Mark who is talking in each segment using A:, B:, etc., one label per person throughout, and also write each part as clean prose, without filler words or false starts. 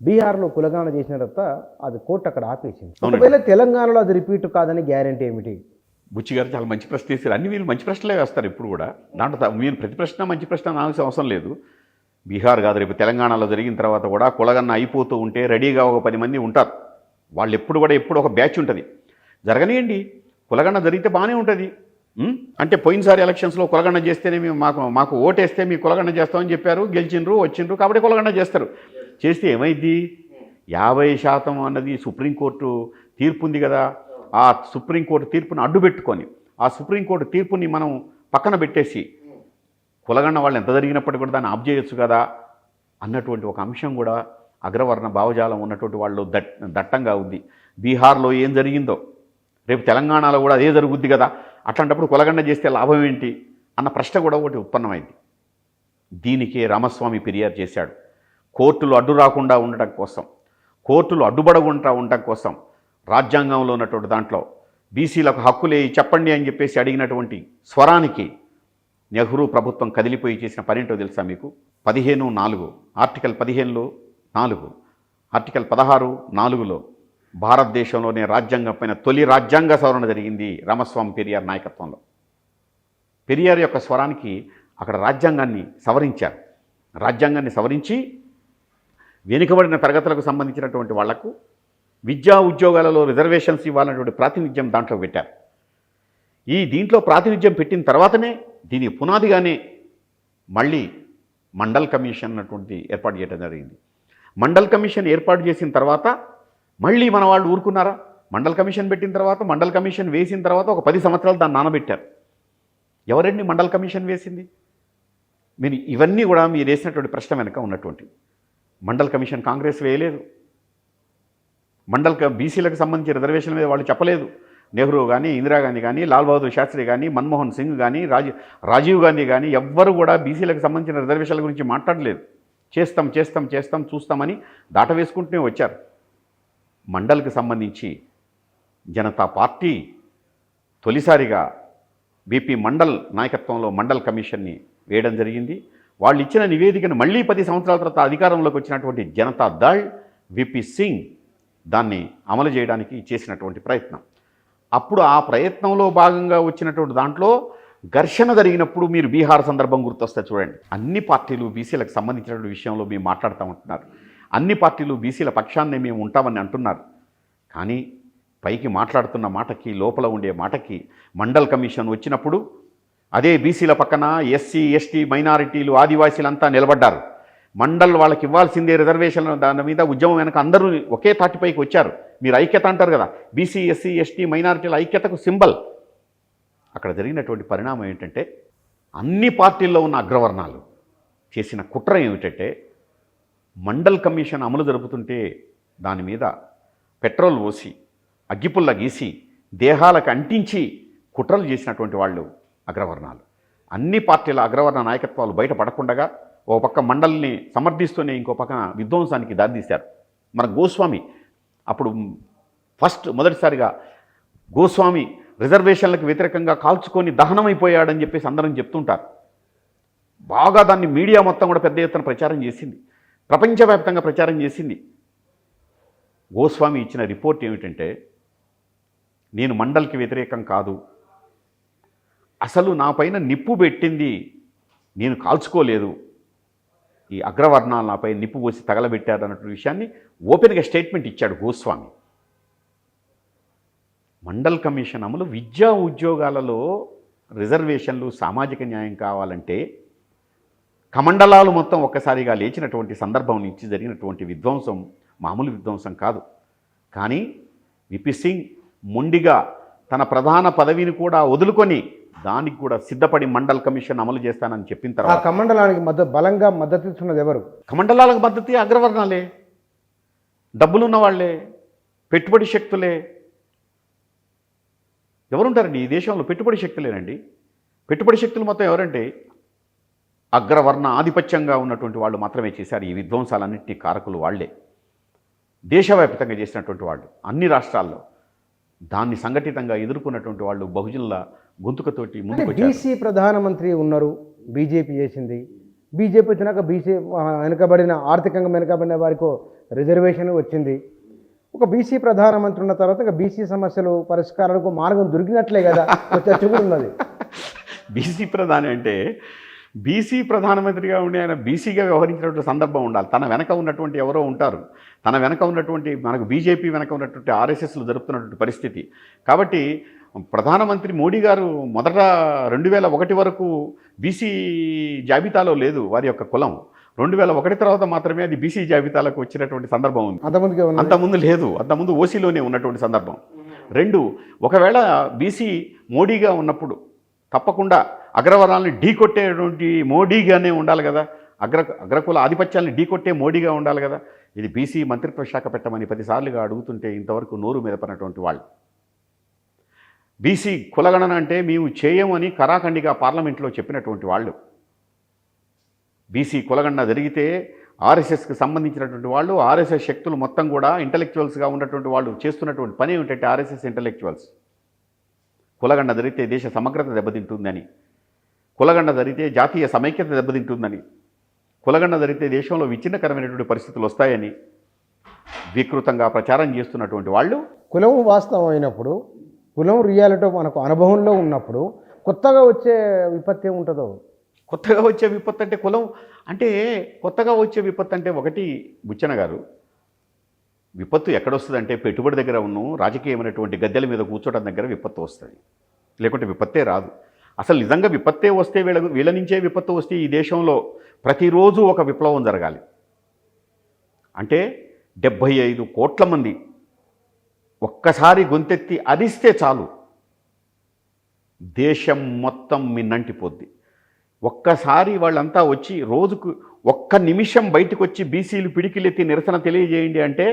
A: బీహార్లో కులగాన చేసిన తర్వాత అది కోర్టు అక్కడ ఆపేసింది.
B: అవునండి.
A: ఒకవేళ తెలంగాణలో అది రిపీట్ కాదని గ్యారంటీ ఏమిటి?
B: బుచ్చి గారు చాలా మంచి ప్రశ్న వేశారు. అన్ని వీళ్ళు మంచి ప్రశ్నలే వేస్తారు ఇప్పుడు కూడా. దాంట్లో మీరు ప్రతి ప్రశ్న మంచి ప్రశ్న అనాల్సిన అవసరం లేదు. బీహార్ కాదు, రేపు తెలంగాణలో జరిగిన తర్వాత కూడా కులగన్న అయిపోతూ ఉంటే రెడీగా ఒక 10 మంది ఉంటారు. వాళ్ళు ఎప్పుడు కూడా ఎప్పుడు ఒక బ్యాచ్ ఉంటుంది. జరగనియండి, కులగన్న జరిగితే బాగానే ఉంటుంది. అంటే పోయినసారి ఎలక్షన్స్లో కులగన్న చేస్తేనే మేము మాకు ఓటేస్తే మీ కులగన్న చేస్తామని చెప్పారు, గెలిచిండ్రు, వచ్చిండ్రు, కాబట్టి కులగన్న చేస్తారు. చేస్తే ఏమైంది? 50% అన్నది సుప్రీంకోర్టు తీర్పు ఉంది కదా, ఆ సుప్రీంకోర్టు తీర్పుని అడ్డుపెట్టుకొని ఆ సుప్రీంకోర్టు తీర్పుని మనం పక్కన పెట్టేసి కులగన్న వాళ్ళు ఎంత జరిగినప్పటికీ కూడా దాన్ని ఆఫ్ చేయొచ్చు కదా అన్నటువంటి ఒక అంశం కూడా అగ్రవర్ణ భావజాలం ఉన్నటువంటి వాళ్ళు దట్టంగా ఉంది. బీహార్లో ఏం జరిగిందో రేపు తెలంగాణలో కూడా అదే జరుగుద్ది కదా, అట్లాంటప్పుడు కులగన్న చేస్తే లాభం ఏంటి అన్న ప్రశ్న కూడా ఒకటి ఉత్పన్నమైంది. దీనికే రామస్వామి ఫిర్యాదు చేశాడు. కోర్టులు అడ్డు రాకుండా ఉండటం కోసం, కోర్టులు అడ్డుపడకుండా ఉండటం కోసం రాజ్యాంగంలో ఉన్నటువంటి దాంట్లో బీసీలకు హక్కులే చెప్పండి అని చెప్పేసి అడిగినటువంటి స్వరానికి నెహ్రూ ప్రభుత్వం కదిలిపోయి చేసిన పనేంటో తెలుసా మీకు? 15(4) ఆర్టికల్ 15(4) ఆర్టికల్ 16(4)లో భారతదేశంలోనే రాజ్యాంగం పైన తొలి రాజ్యాంగ సవరణ జరిగింది రామస్వామి పెరియార్ నాయకత్వంలో. పెరియార్ యొక్క స్వరానికి అక్కడ రాజ్యాంగాన్ని సవరించారు. రాజ్యాంగాన్ని సవరించి వెనుకబడిన తరగతులకు సంబంధించినటువంటి వాళ్లకు విద్యా ఉద్యోగాలలో రిజర్వేషన్స్ ఇవ్వాలన్నటువంటి ప్రాతినిధ్యం దాంట్లో పెట్టారు. దీంట్లో ప్రాతినిధ్యం పెట్టిన తర్వాతనే దీని పునాదిగానే మళ్ళీ మండల్ కమిషన్ అన్నటువంటి ఏర్పాటు చేయడం జరిగింది. మండల్ కమిషన్ ఏర్పాటు చేసిన తర్వాత మళ్ళీ మన వాళ్ళు ఊరుకున్నారా? మండల్ కమిషన్ పెట్టిన తర్వాత, మండల్ కమిషన్ వేసిన తర్వాత ఒక 10 సంవత్సరాలు దాన్ని నానబెట్టారు. ఎవరండి మండల్ కమిషన్ వేసింది? మీరు ఇవన్నీ కూడా మీరు వేసినటువంటి ప్రశ్న వెనుక ఉన్నటువంటి మండల్ కమిషన్ కాంగ్రెస్ వేయలేదు. బీసీలకు సంబంధించి రిజర్వేషన్ మీద వాళ్ళు చెప్పలేదు. నెహ్రూ కానీ, ఇందిరాగాంధీ కానీ, లాల్ బహదూర్ శాస్త్రి కానీ, మన్మోహన్ సింగ్ కానీ, రాజీవ్ గాంధీ కానీ ఎవ్వరు కూడా బీసీలకు సంబంధించిన రిజర్వేషన్ల గురించి మాట్లాడలేదు. చేస్తాం చూస్తామని దాటవేసుకుంటూనే వచ్చారు. మండల్కి సంబంధించి జనతా పార్టీ తొలిసారిగా బీపీ మండల్ నాయకత్వంలో మండల్ కమిషన్ని వేయడం జరిగింది. వాళ్ళు ఇచ్చిన నివేదికను మళ్ళీ 10 సంవత్సరాల తర్వాత అధికారంలోకి వచ్చినటువంటి జనతా దళ్, విపి సింగ్ దాన్ని అమలు చేయడానికి చేసినటువంటి ప్రయత్నం. అప్పుడు ఆ ప్రయత్నంలో భాగంగా వచ్చినటువంటి దాంట్లో ఘర్షణ జరిగినప్పుడు మీరు బీహార్ సందర్భం గుర్తొస్తే చూడండి. అన్ని పార్టీలు బీసీలకు సంబంధించినటువంటి విషయంలో మేము మాట్లాడతామంటున్నారు. అన్ని పార్టీలు బీసీల పక్షాన్నే మేము ఉంటామని అంటున్నారు. కానీ పైకి మాట్లాడుతున్న మాటకి, లోపల ఉండే మాటకి మండల్ కమిషన్ వచ్చినప్పుడు అదే బీసీల పక్కన ఎస్సీ, ఎస్టీ, మైనారిటీలు, ఆదివాసీలంతా నిలబడ్డారు. మండల్ వాళ్ళకి ఇవ్వాల్సిందే రిజర్వేషన్ల దాని మీద ఉద్యమం వెనక అందరూ ఒకే తాటిపైకి వచ్చారు. మీరు ఐక్యత అంటారు కదా, బీసీ, ఎస్సీ, ఎస్టీ, మైనారిటీల ఐక్యతకు సింబల్. అక్కడ జరిగినటువంటి పరిణామం ఏంటంటే అన్ని పార్టీల్లో ఉన్న అగ్రవర్ణాలు చేసిన కుట్ర ఏమిటంటే మండల్ కమిషన్ అమలు జరుపుతుంటే దాని మీద పెట్రోల్ పోసి, అగ్గిపుల్ల గీసి, దేహాలకు అంటించి కుట్రలు చేసినటువంటి వాళ్ళు అగ్రవర్ణాలు. అన్ని పార్టీల అగ్రవర్ణ నాయకత్వాలు బయటపడకుండగా ఓ పక్క మండల్ని సమర్థిస్తూనే ఇంకో పక్కన విధ్వంసానికి దారితీశారు. మన గోస్వామి అప్పుడు మొదటిసారిగా గోస్వామి రిజర్వేషన్లకు వ్యతిరేకంగా కాల్చుకొని దహనమైపోయాడని చెప్పేసి అందరం చెప్తుంటారు. బాగా దాన్ని మీడియా మొత్తం కూడా పెద్ద ఎత్తున ప్రచారం చేసింది, ప్రపంచవ్యాప్తంగా ప్రచారం చేసింది. గోస్వామి ఇచ్చిన రిపోర్ట్ ఏమిటంటే, నేను మండల్కి వ్యతిరేకం కాదు, అసలు నా పైన నిప్పు పెట్టింది నేను కాల్చుకోలేదు, ఈ అగ్రవర్ణాలు నాపై నిప్పు పోసి తగలబెట్టారు అన్నటువంటి విషయాన్ని ఓపెన్గా స్టేట్మెంట్ ఇచ్చాడు గోస్వామి. మండల్ కమిషన్ అమలు విద్యా ఉద్యోగాలలో రిజర్వేషన్లు, సామాజిక న్యాయం కావాలంటే కమండలాలు మొత్తం ఒక్కసారిగా లేచినటువంటి సందర్భం నుంచి జరిగినటువంటి విధ్వంసం మామూలు విధ్వంసం కాదు. కానీ విపి సింగ్ మొండిగా తన ప్రధాన పదవిని కూడా వదులుకొని దానికి కూడా సిద్ధపడి మండల్ కమిషన్ అమలు చేస్తానని చెప్పిన తర్వాత
A: కమండలానికి బలంగా మద్దతు ఇస్తున్నది ఎవరు?
B: కమండలాలకు మద్దతు అగ్రవర్ణాలే, డబ్బులున్న వాళ్లే, పెట్టుబడి శక్తులే. ఎవరుంటారండి ఈ దేశంలో? పెట్టుబడి శక్తులేనండి. పెట్టుబడి శక్తులు మొత్తం ఎవరంటే అగ్రవర్ణ ఆధిపత్యంగా ఉన్నటువంటి వాళ్ళు మాత్రమే చేశారు. ఈ విధ్వంసాలన్నింటినీ కారకులు వాళ్లే, దేశవ్యాప్తంగా చేసినటువంటి వాళ్ళు, అన్ని రాష్ట్రాల్లో దాన్ని సంఘటితంగా ఎదుర్కొన్నటువంటి వాళ్ళు బహుజనుల గొంతుకతోటి ముందుకు వచ్చారు.
A: బీసీ ప్రధానమంత్రి ఉన్నారు, బీజేపీ చేసింది, బీజేపీ వచ్చినాక బీసీ వెనుకబడిన ఆర్థికంగా వెనుకబడిన వారికి రిజర్వేషన్ వచ్చింది. ఒక బీసీ ప్రధానమంత్రి ఉన్న తర్వాత ఇంకా బీసీ సమస్యలు పరిష్కారానికి మార్గం దొరికినట్లే కదా చర్చ కూడా ఉన్నది.
B: బీసీ ప్రధాని అంటే బీసీ ప్రధానమంత్రిగా ఉండి ఆయన బీసీగా వ్యవహరించినటువంటి సందర్భం ఉండాలి. తన వెనక ఉన్నటువంటి ఎవరో ఉంటారు, తన వెనక ఉన్నటువంటి మనకు బీజేపీ వెనక ఉన్నటువంటి ఆర్ఎస్ఎస్లు జరుపుతున్నటువంటి పరిస్థితి. కాబట్టి ప్రధానమంత్రి మోడీ గారు మొదట 2001 వరకు బీసీ జాబితాలో లేదు వారి యొక్క కులం. 2001 తర్వాత మాత్రమే అది బీసీ జాబితాలకు వచ్చినటువంటి సందర్భం ఉంది. అంతకుముందు లేదు, అంతకుముందు ఓసీలోనే ఉన్నటువంటి సందర్భం. 2, ఒకవేళ బీసీ మోడీగా ఉన్నప్పుడు తప్పకుండా అగ్రవర్ణాలని ఢీకొట్టేటువంటి మోడీగానే ఉండాలి కదా, అగ్రకుల ఆధిపత్యాలను ఢీకొట్టే మోడీగా ఉండాలి కదా. ఇది బీసీ మంత్రిత్వ శాఖ పెట్టమని 10 సార్లుగా అడుగుతుంటే ఇంతవరకు నోరు మెదపనటువంటి వాళ్ళు. బీసీ కులగణన అంటే మేము చేయమని కరాఖండిగా పార్లమెంట్లో చెప్పినటువంటి వాళ్ళు. బీసీ కులగణన జరిగితే ఆర్ఎస్ఎస్కి సంబంధించినటువంటి వాళ్ళు, ఆర్ఎస్ఎస్ శక్తులు మొత్తం కూడా ఇంటలెక్చువల్స్గా ఉన్నటువంటి వాళ్ళు చేస్తున్నటువంటి పని ఏమిటంటే ఆర్ఎస్ఎస్ ఇంటలెక్చువల్స్ కులగణన జరిగితే దేశ సమగ్రత దెబ్బతింటుందని, కులగణన జరిగితే జాతీయ సమైక్యత దెబ్బతింటుందని, కులగణన జరిగితే దేశంలో విచ్ఛిన్నకరమైనటువంటి పరిస్థితులు వస్తాయని వికృతంగా ప్రచారం చేస్తున్నటువంటి వాళ్ళు.
A: కులం వాస్తవం అయినప్పుడు, కులం రియాలిటీ మనకు అనుభవంలో ఉన్నప్పుడు కొత్తగా వచ్చే విపత్తి ఏముంటుందో.
B: కొత్తగా వచ్చే విపత్తు అంటే కులం అంటే కొత్తగా వచ్చే విపత్తు అంటే ఒకటి బుచ్చన గారు, విపత్తు ఎక్కడొస్తుందంటే పెట్టుబడి దగ్గర ఉన్న రాజకీయమైనటువంటి గద్దెల మీద కూర్చోవడం దగ్గర విపత్తు వస్తుంది, లేకుంటే విపత్తే రాదు. అసలు నిజంగా విపత్తే వస్తే వీళ్ళ నుంచే విపత్తు వస్తే ఈ దేశంలో ప్రతిరోజు ఒక విప్లవం జరగాలి. అంటే 75 కోట్ల మంది ఒక్కసారి గొంతెత్తి అరిస్తే చాలు దేశం మొత్తం మిన్నంటిపోద్ది. ఒక్కసారి వాళ్ళంతా వచ్చి రోజుకు 1 నిమిషం బయటకు వచ్చి బీసీలు పిడికిలెత్తి నిరసన తెలియజేయండి అంటే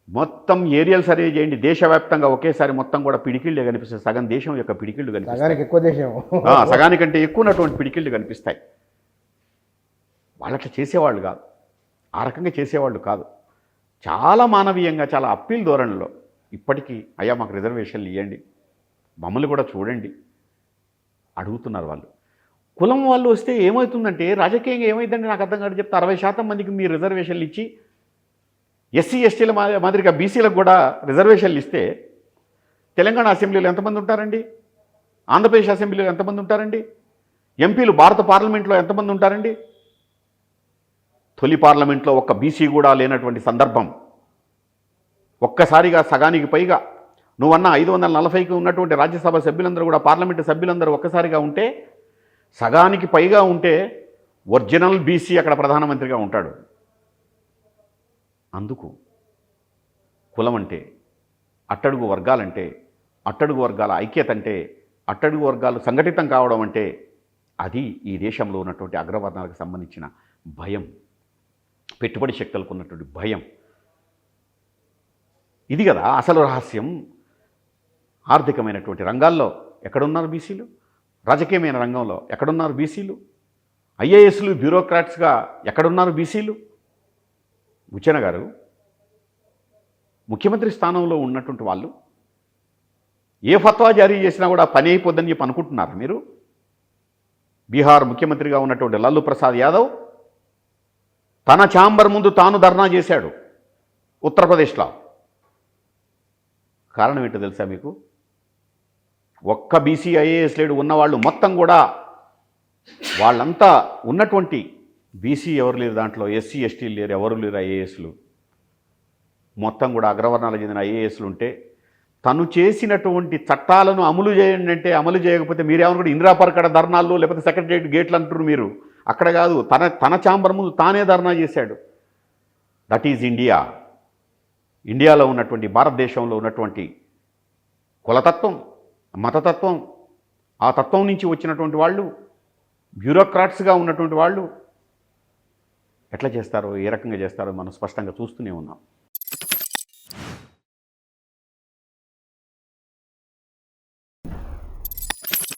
B: మొత్తం ఏరియల్ సర్వే చేయండి, దేశవ్యాప్తంగా ఒకేసారి మొత్తం కూడా పిడికిళ్ళే కనిపిస్తాయి. సగం దేశం యొక్క పిడికిళ్ళు కనిపిస్తాయి, సగానికంటే ఎక్కువ ఉన్నటువంటి పిడికిళ్ళు కనిపిస్తాయి. వాళ్ళట్లా చేసేవాళ్ళు కాదు, ఆ రకంగా చేసేవాళ్ళు కాదు. చాలా మానవీయంగా, చాలా అప్పీల్ ధోరణిలో ఇప్పటికీ అయ్యా మాకు రిజర్వేషన్లు ఇవ్వండి, మమ్మల్ని కూడా చూడండి అడుగుతున్నారు వాళ్ళు. కులం వాళ్ళు వస్తే ఏమవుతుందంటే రాజకీయంగా ఏమైందంటే నాకు అర్థం కాదు చెప్తే 60% మందికి మీరు రిజర్వేషన్లు ఇచ్చి ఎస్సీ ఎస్టీల మాదిరిగా బీసీలకు కూడా రిజర్వేషన్లు ఇస్తే తెలంగాణ అసెంబ్లీలో ఎంతమంది ఉంటారండి, ఆంధ్రప్రదేశ్ అసెంబ్లీలో ఎంతమంది ఉంటారండి, ఎంపీలు భారత పార్లమెంట్లో ఎంతమంది ఉంటారండి. తొలి పార్లమెంట్లో ఒక్క బీసీ కూడా లేనటువంటి సందర్భం. ఒక్కసారిగా సగానికి పైగా నువ్వన్న 540కి ఉన్నటువంటి రాజ్యసభ సభ్యులందరూ కూడా పార్లమెంటు సభ్యులందరూ ఒక్కసారిగా ఉంటే సగానికి పైగా ఉంటే ఒరిజినల్ బీసీ అక్కడ ప్రధానమంత్రిగా ఉంటాడు. అందుకు కులం అంటే, అట్టడుగు వర్గాలంటే, అట్టడుగు వర్గాల ఐక్యత అంటే, అట్టడుగు వర్గాలు సంఘటితం కావడం అంటే అది ఈ దేశంలో ఉన్నటువంటి అగ్రవర్ణాలకు సంబంధించిన భయం, పెట్టుబడి శక్తులకు ఉన్నటువంటి భయం. ఇది కదా అసలు రహస్యం. ఆర్థికమైనటువంటి రంగాల్లో ఎక్కడున్నారు బీసీలు, రాజకీయమైన రంగంలో ఎక్కడున్నారు బీసీలు, ఐఏఎస్లు బ్యూరోక్రాట్స్గా ఎక్కడున్నారు బీసీలు. బుచ్చన గారు ముఖ్యమంత్రి స్థానంలో ఉన్నటువంటి వాళ్ళు ఏ ఫత్వా జారీ చేసినా కూడా పని అయిపోద్దని చెప్పి అనుకుంటున్నారు మీరు. బీహార్ ముఖ్యమంత్రిగా ఉన్నటువంటి లాలూ ప్రసాద్ యాదవ్ తన ఛాంబర్ ముందు తాను ధర్నా చేశాడు ఉత్తరప్రదేశ్లో. కారణం ఏంటో తెలుసా మీకు? ఒక్క బీసీ ఐఏఎస్ లేడు, ఉన్నవాళ్ళు మొత్తం కూడా వాళ్ళంతా ఉన్నటువంటి బీసీ ఎవరు లేరు, దాంట్లో ఎస్సీ ఎస్టీలు లేరు, ఎవరు లేరు ఐఏఎస్లు, మొత్తం కూడా అగ్రవర్ణాలకు చెందిన ఐఏఎస్లు ఉంటే తను చేసినటువంటి చట్టాలను అమలు చేయండి అంటే అమలు చేయకపోతే మీరేమన్నా కూడా ఇందిరాపర్కడ ధర్నాల్లో లేకపోతే సెక్రటరియట్ గేట్లు అంటారు మీరు. అక్కడ కాదు, తన ఛాంబర్ ముందు తానే ధర్నా చేశాడు. That is India. ఇండియాలో ఉన్నటువంటి, భారతదేశంలో ఉన్నటువంటి కులతత్వం, మతతత్వం, ఆ తత్వం నుంచి వచ్చినటువంటి వాళ్ళు, బ్యూరోక్రాట్స్గా ఉన్నటువంటి వాళ్ళు ఎట్లా చేస్తారో, ఏ రకంగా చేస్తారో మనం స్పష్టంగా చూస్తూనే ఉన్నాం.